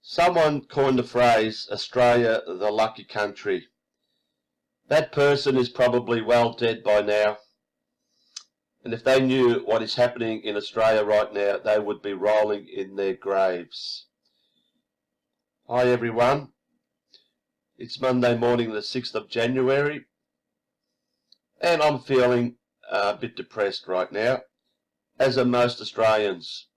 Someone coined the phrase, Australia the lucky country. That person is probably well dead by now. And if they knew what is happening in Australia right now, they would be rolling in their graves. Hi everyone. It's Monday morning the 6th of January. And I'm feeling a bit depressed right now, as are most Australians.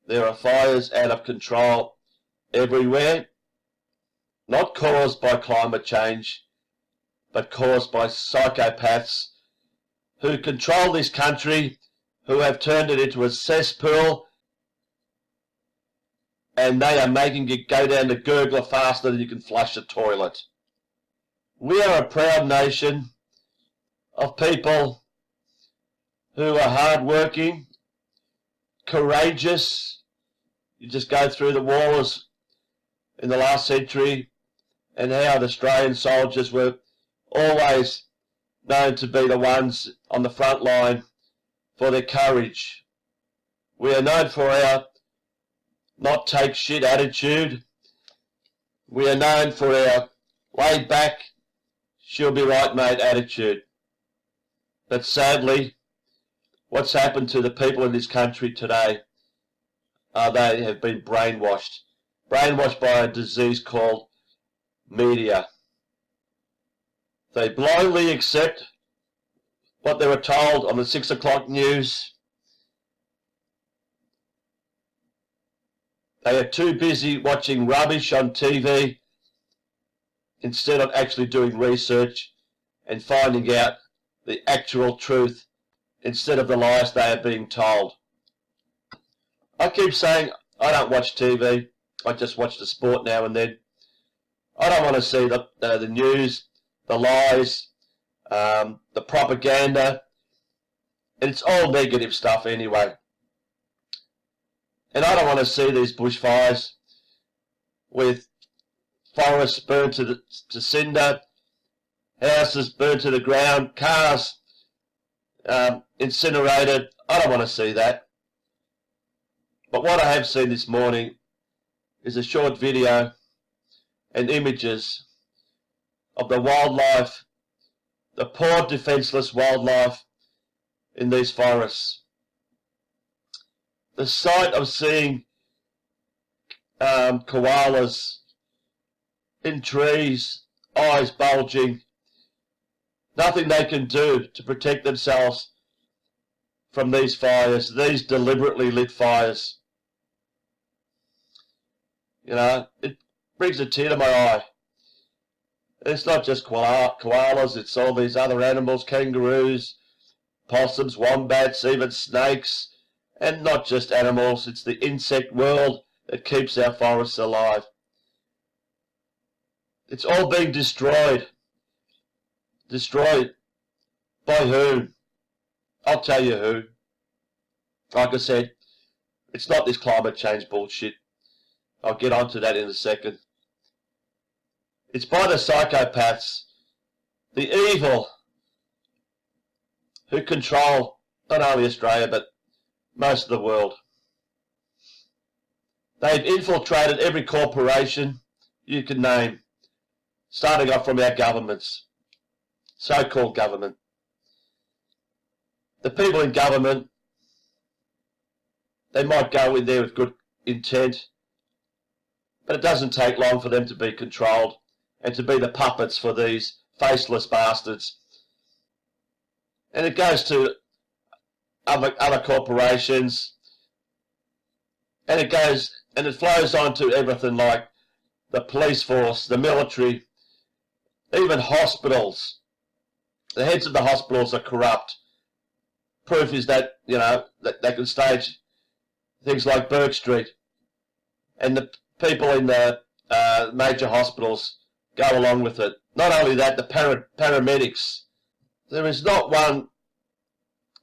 There are fires out of control everywhere, not caused by climate change, but caused by psychopaths who control this country, who have turned it into a cesspool, and they are making it go down the gurgler faster than you can flush a toilet. We are a proud nation of people who are hard-working, courageous. You just go through the wars in the last century and how the Australian soldiers were always known to be the ones on the front line for their courage. We are known for our not take shit attitude. We are known for our laid back, she'll be right mate attitude. But sadly, what's happened to the people in this country today, they have been brainwashed by a disease called media. They blindly accept what they were told on the 6 o'clock news. They are too busy watching rubbish on TV instead of actually doing research and finding out the actual truth instead of the lies they are being told. I keep saying I don't watch TV. I just watch the sport now and then. I don't want to see the news, the lies, the propaganda. And it's all negative stuff anyway. And I don't want to see these bushfires with forests burned to cinder, houses burned to the ground, cars incinerated. I don't want to see that. But what I have seen this morning is a short video and images of the wildlife, the poor defenseless wildlife in these forests. The sight of seeing koalas in trees, eyes bulging, nothing they can do to protect themselves from these fires, these deliberately lit fires. You know, it brings a tear to my eye. It's not just koalas, it's all these other animals, kangaroos, possums, wombats, even snakes, and not just animals, it's the insect world that keeps our forests alive. It's all being destroyed. Destroyed by whom? I'll tell you who. Like I said, it's not this climate change bullshit. I'll get onto that in a second. It's by the psychopaths, the evil, who control not only Australia but most of the world. They've infiltrated every corporation you can name, starting off from our governments, so-called government. The people in government, they might go in there with good intent, but it doesn't take long for them to be controlled and to be the puppets for these faceless bastards. And it goes to other corporations, and it flows on to everything like the police force, the military, even hospitals. The heads of the hospitals are corrupt. Proof is that, you know, that they can stage things like Burke Street, and the people in the major hospitals go along with it. Not only that, the paramedics. There is not one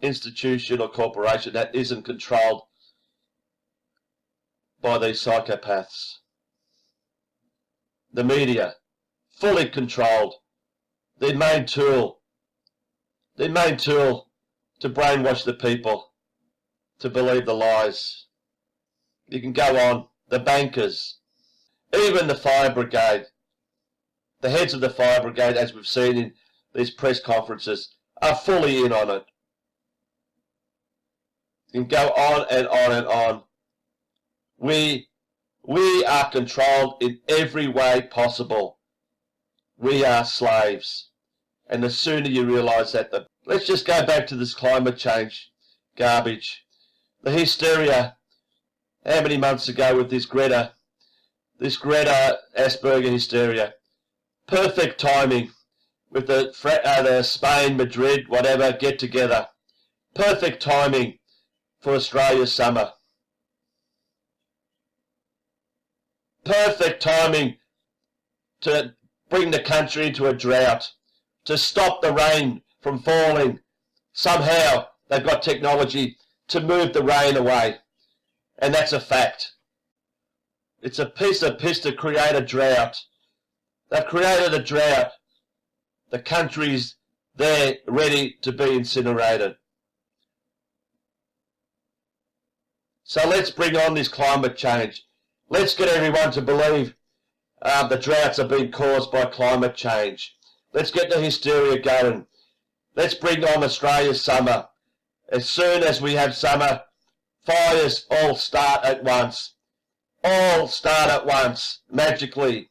institution or corporation that isn't controlled by these psychopaths. The media, fully controlled. Their main tool to brainwash the people to believe the lies. You can go on. The bankers. Even the fire brigade, the heads of the fire brigade, as we've seen in these press conferences, are fully in on it. You can go on and on and on. We are controlled in every way possible. We are slaves. And the sooner you realise that, let's just go back to this climate change garbage. The hysteria, how many months ago with this Greta Asperger hysteria. Perfect timing with the Spain, Madrid, whatever, get together. Perfect timing for Australia's summer. Perfect timing to bring the country into a drought, to stop the rain from falling. Somehow they've got technology to move the rain away, and that's a fact. It's a piece of piss to create a drought. They've created a drought. The country's there ready to be incinerated. So let's bring on this climate change. Let's get everyone to believe the droughts are being caused by climate change. Let's get the hysteria going. Let's bring on Australia's summer. As soon as we have summer, fires all start at once. All start at once, magically.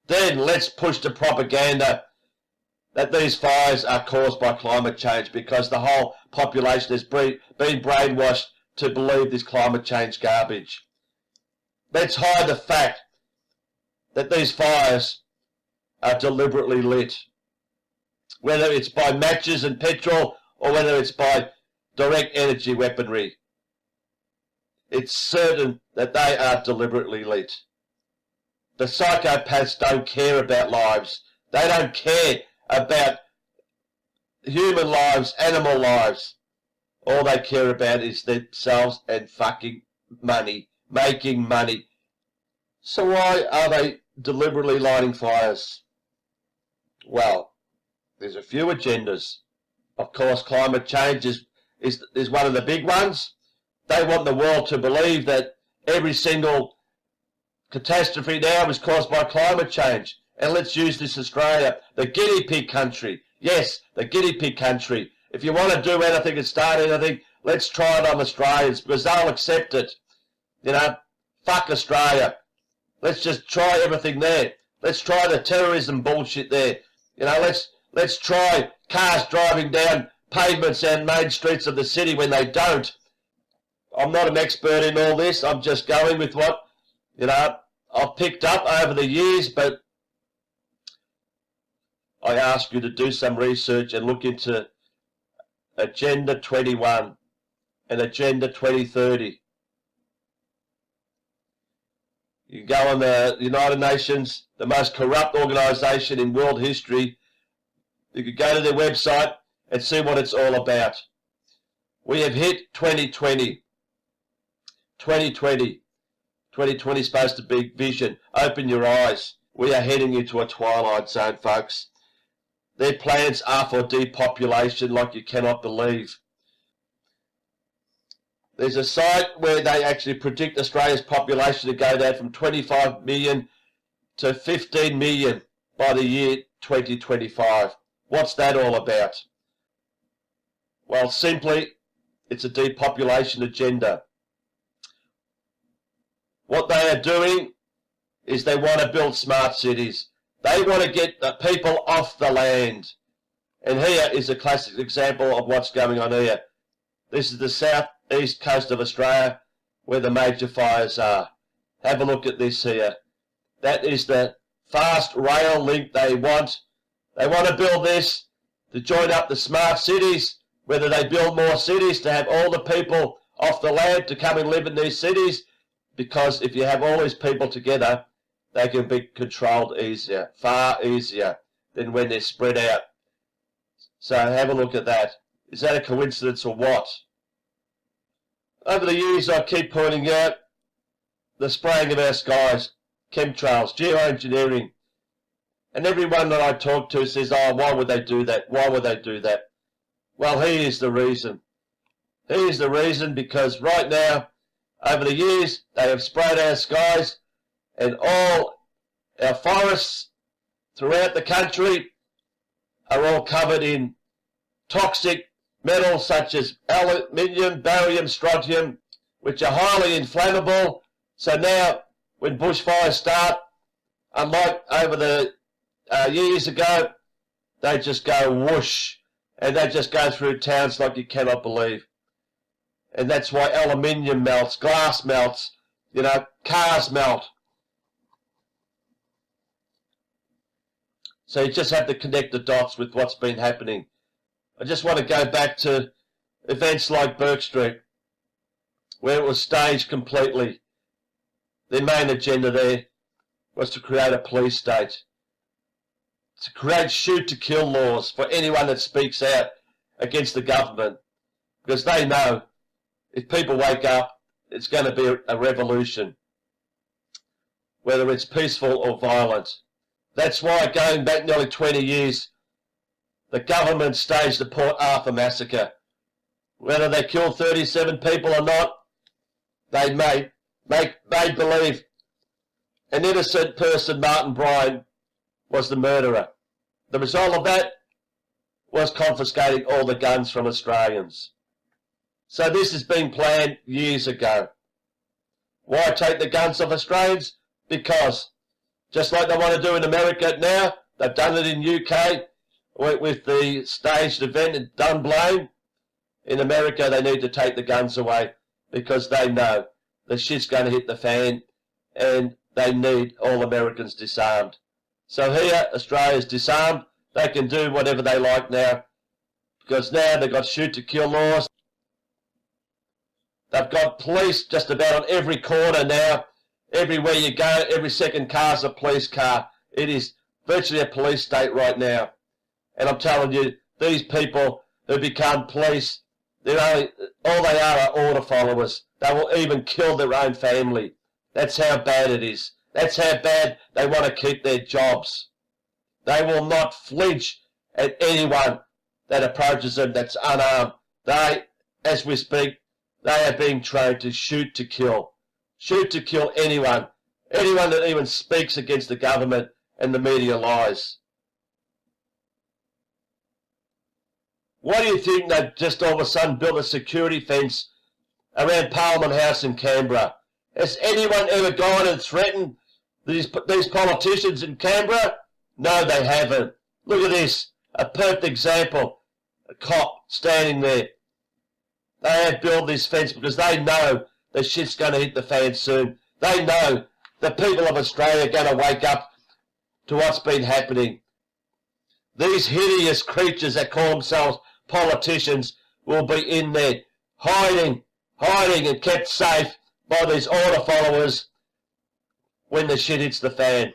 Then let's push the propaganda that these fires are caused by climate change, because the whole population has been brainwashed to believe this climate change garbage. Let's hide the fact that these fires are deliberately lit, whether it's by matches and petrol or whether it's by direct energy weaponry. It's certain that they are deliberately lit. The psychopaths don't care about lives. They don't care about human lives, animal lives. All they care about is themselves and fucking money, making money. So why are they deliberately lighting fires? Well, there's a few agendas. Of course, climate change is one of the big ones. They want the world to believe that every single catastrophe now is caused by climate change. And let's use this Australia, the guinea pig country. Yes, the guinea pig country. If you want to do anything and start anything, let's try it on Australians, because they'll accept it. You know, fuck Australia. Let's just try everything there. Let's try the terrorism bullshit there. You know, let's try cars driving down pavements and main streets of the city when they don't. I'm not an expert in all this. I'm just going with what, you know, I've picked up over the years, but I ask you to do some research and look into Agenda 21 and Agenda 2030. You go on the United Nations, the most corrupt organisation in world history. You could go to their website and see what it's all about. We have hit 2020. 2020. 2020 is supposed to be vision. Open your eyes. We are heading into a twilight zone, folks. Their plans are for depopulation like you cannot believe. There's a site where they actually predict Australia's population to go down from 25 million to 15 million by the year 2025. What's that all about? Well, simply, it's a depopulation agenda. What they are doing is they want to build smart cities. They want to get the people off the land. And here is a classic example of what's going on here. This is the southeast coast of Australia where the major fires are. Have a look at this here. That is the fast rail link they want. They want to build this to join up the smart cities, whether they build more cities to have all the people off the land to come and live in these cities, because if you have all these people together, they can be controlled easier, far easier than when they're spread out. So have a look at that. Is that a coincidence or what? Over the years, I keep pointing out the spraying of our skies, chemtrails, geoengineering. And everyone that I talk to says, oh, why would they do that? Why would they do that? Well, he is the reason. He is the reason, because right now, Over the years, they have sprayed our skies and all our forests throughout the country are all covered in toxic metals such as aluminium, barium, strontium, which are highly inflammable. So now, when bushfires start, unlike over the years ago, they just go whoosh, and they just go through towns like you cannot believe. And that's why aluminium melts, glass melts, cars melt. So you just have to connect the dots with what's been happening. I just want to go back to events like Burke Street, where it was staged completely. Their main agenda there was to create a police state, to create shoot-to-kill laws for anyone that speaks out against the government, because they know if people wake up, it's going to be a revolution, whether it's peaceful or violent. That's why, going back nearly 20 years, the government staged the Port Arthur massacre. Whether they killed 37 people or not, they made believe an innocent person, Martin Bryan, was the murderer. The result of that was confiscating all the guns from Australians. So this has been planned years ago. Why take the guns off Australians? Because, just like they want to do in America now, they've done it in UK with the staged event at Dunblane. In America, they need to take the guns away because they know the shit's going to hit the fan and they need all Americans disarmed. So here, Australia's disarmed. They can do whatever they like now because now they've got shoot-to-kill laws. They've got police just about on every corner now. Everywhere you go, every second car's a police car. It is virtually a police state right now. And I'm telling you, these people who become police, all they are order followers. They will even kill their own family. That's how bad it is. That's how bad they want to keep their jobs. They will not flinch at anyone that approaches them that's unarmed. They, as we speak, they are being trained to shoot to kill. Shoot to kill anyone. Anyone that even speaks against the government and the media lies. Why do you think they've just all of a sudden built a security fence around Parliament House in Canberra? Has anyone ever gone and threatened these politicians in Canberra? No, they haven't. Look at this. A perfect example. A cop standing there. They have built this fence because they know the shit's going to hit the fan soon. They know the people of Australia are going to wake up to what's been happening. These hideous creatures that call themselves politicians will be in there hiding and kept safe by these order followers when the shit hits the fan.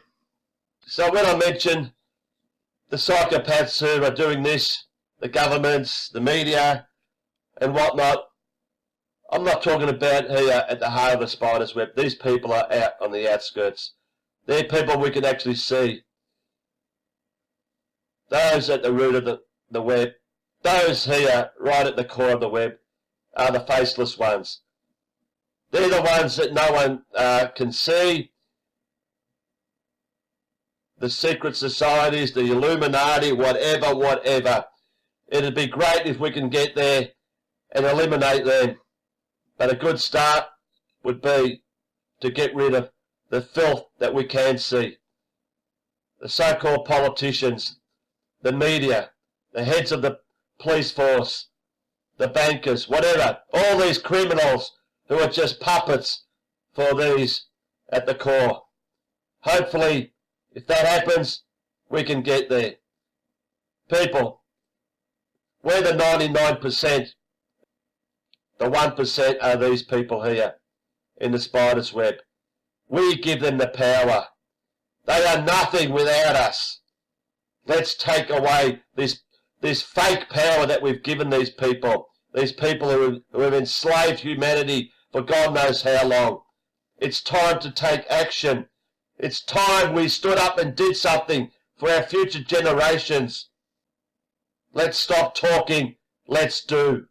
So when I mention the psychopaths who are doing this, the governments, the media and whatnot, I'm not talking about here at the heart of the spider's web. These people are out on the outskirts. They're people we can actually see. Those at the root of the web, those here right at the core of the web, are the faceless ones. They're the ones that no one can see. The secret societies, the Illuminati, whatever. It'd be great if we can get there and eliminate them. But a good start would be to get rid of the filth that we can see. The so-called politicians, the media, the heads of the police force, the bankers, whatever. All these criminals who are just puppets for these at the core. Hopefully, if that happens, we can get there. People, we're the 99%. The 1% are these people here in the spider's web. We give them the power. They are nothing without us. Let's take away this fake power that we've given these people who have enslaved humanity for God knows how long. It's time to take action. It's time we stood up and did something for our future generations. Let's stop talking. Let's do.